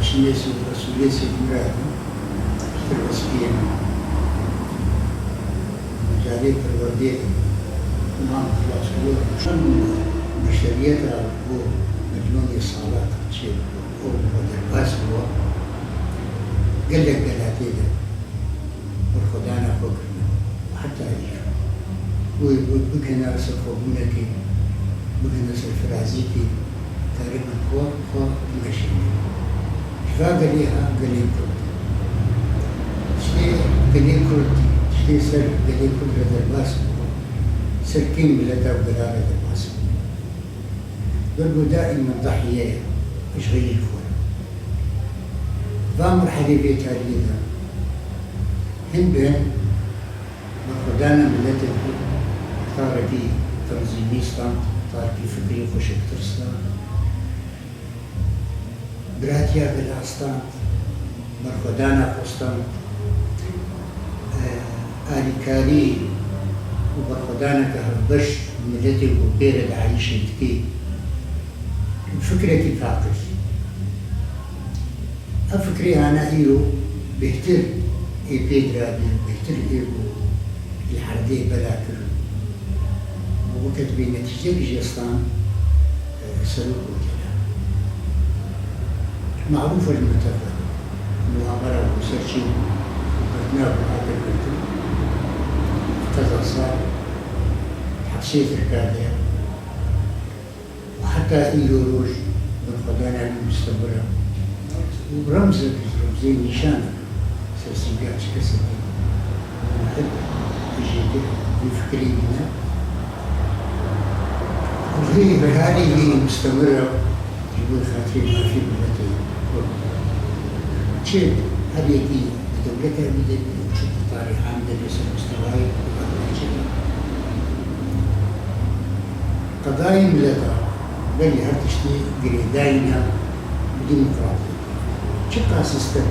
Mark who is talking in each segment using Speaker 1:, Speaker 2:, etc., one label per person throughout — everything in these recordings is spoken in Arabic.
Speaker 1: عشان يسوي رسولية سيدنا في الوسبية مجالية الوردية نعم خلاص هو شن بشريتها هو مجنون الصلاة شيء هو الباس هو قال لك قالاتي والخدانا فوقنا وحتى هيك وبكنا سفوبنكي بكنا سفرازيكي تقريبا فوق المشي فقال ليها قال لي كرد شيء قال لي كرد شيء سر قال لي كرد هذا الباس سركين بلده وقرار هذا الباس قالوا دائما ضحية مش غير الفول فمرحلة بيت هاليدا هندن مخدانا بلده تاركي تنظيميستان تاركي فكري خوشكترستان براتيا بلاستان مرخدانا قستان آليكاري وبرخدانا كهربش ملتي وبير العيشة تكي فكرة فاقس أفكري أنا إيو بيهتر إي بيدرادي بيهتر إيو الحردي بلاكر وكتبي نتيجة بجيستان سلوك وكلام معروفة المتفق المعامرة ومسرشين وبرناب وعادة البلد كذا صار حبسية الكادية وحتى إيروج من خدانا المستمرة ورمزك رمزين نشانك سلسيبيات كسبين ونحب بجيدك بفكري بنا وهي بهذه هي مستمرة يقول خاطري ما في بلدي شيء هذه بدولتها بدأت تشوف طاري عامة بس مستواي قضايا بلدها بل هرتشتي قريداينا ديمقراطية شقا سيستم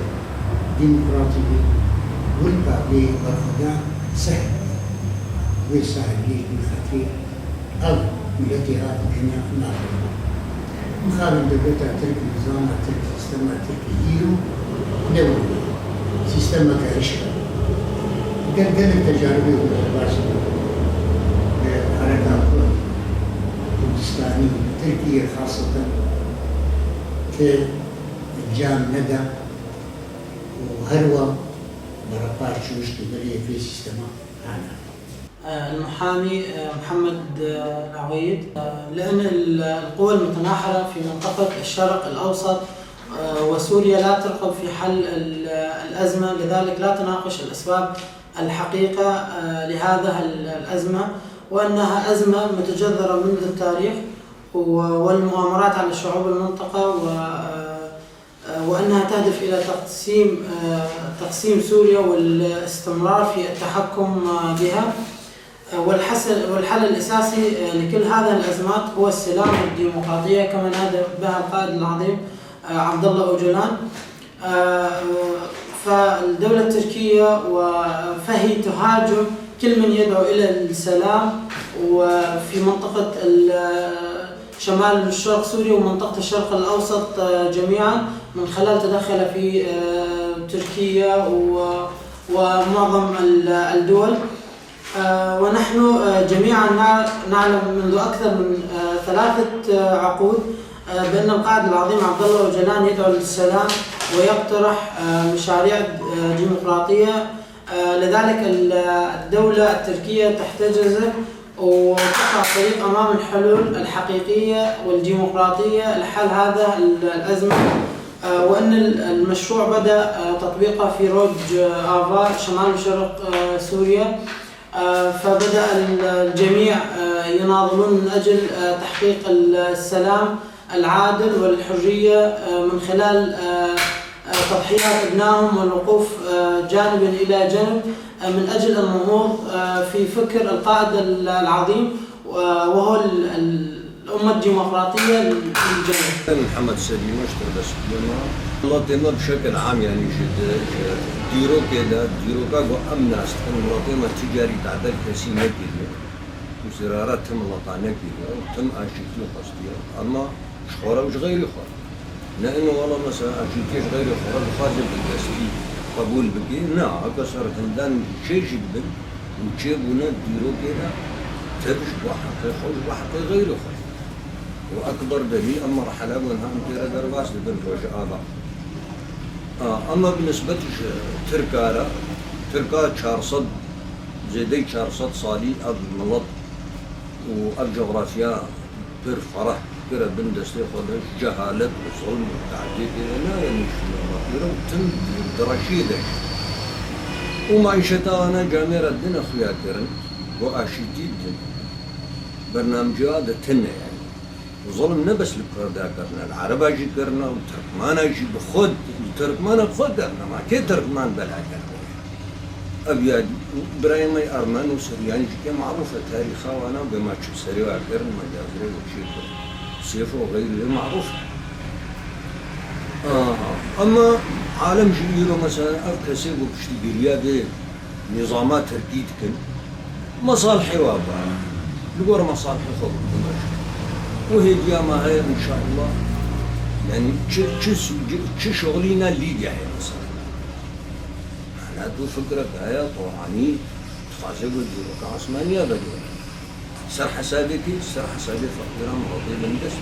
Speaker 1: ديمقراطي والبعضي برفضان سهل ويسهل ليش بالخطير أو التي هذا هنا ناقل مخالف دولتها ترك نظامها ترك سيستمها ترك إيرو دولي سيستمها كعشرة قال التجاربي والباشا بحركات كردستاني تركيا خاصة كجام ندى وهروة برقات شوش تبرية في سيستمها عنها
Speaker 2: المحامي محمد العويد لأن القوى المتناحرة في منطقة الشرق الأوسط وسوريا لا ترغب في حل الأزمة، لذلك لا تناقش الأسباب الحقيقة لهذه الأزمة، وأنها أزمة متجذرة منذ التاريخ والمؤامرات على شعوب المنطقة، وأنها تهدف إلى تقسيم سوريا والاستمرار في التحكم بها. والحل الأساسي لكل هذه الأزمات هو السلام والديمقراطية كما نادى بها القائد العظيم عبد الله أوجلان. فالدولة التركية فهي تهاجم كل من يدعو إلى السلام وفي منطقة شمال الشرق سوريا ومنطقة الشرق الأوسط جميعا من خلال تدخل في تركيا ومعظم الدول. ونحن جميعا نعلم منذ أكثر من 3 عقود بأن القائد العظيم عبد الله أوجلان يدعو للسلام ويقترح مشاريع ديمقراطية، لذلك الدولة التركية تحتجزه وتقطع الطريق أمام الحلول الحقيقية والديمقراطية لحل هذا الأزمة، وأن المشروع بدأ تطبيقه في روج آفار شمال وشرق سوريا. فبدأ الجميع يناضلون من أجل تحقيق السلام العادل والحرية من خلال تضحيات أبنائهم والوقوف جانبا إلى جانب من أجل النهوض في فكر القائد العظيم وهو الأمة الديمقراطية للجميع.
Speaker 3: محمد سليم اشتغل بس مناطقنا بشكل عام يعني ديرو كده ديروكا وأمناست المناطق التجارية تعدل كثير كده وزرارات تم لطعنة كده وتم أشياء قصدية أما شخورة مش غير خور لانه والله مثلا اجيكيش غير خرج خازن بالدستي قبول بكي نا اكسر هندان شيء جدا وتجيبونا ديرو كده تبش بحق خوش بحق غير خوش واكبر دليل اما مرحله وانها امتيرا درباس لبنروج ابا اما بالنسبه تركارا تركا 400 زيدي 400 صالي اب ملط واب جغرافيا بر فرح كرا بندستي خدش جهالة وظلم وتعديد لا يعني شنو تم درشيدة ومعيشتها أنا جاميرة الدين أخويا كرن وأشيدي الدين برنامج هذا تنة يعني وظلم نبس الكردا كرنا العرب أجي كرنا والتركمان أجي بخد التركمان بخد كرنا ما كي تركمان بلا كرنا أبياد إبراهيم أرمان وسريان جي معروفة تاريخها وأنا بما تشوف سريع كرن مجازري وشيء سيفه غير معروف. أما عالم جيرو مثلا أفكسي وبشتي به نظامات تركيد كن مصالحي وابا لقور مصالحي خذ وهي ما هي إن شاء الله يعني شو شغلنا اللي هي مثلا أنا دو فكرة هي طوعاني تخازي بديرو كعثمانية بديرو سر حسابي فقيرا مرضي بندس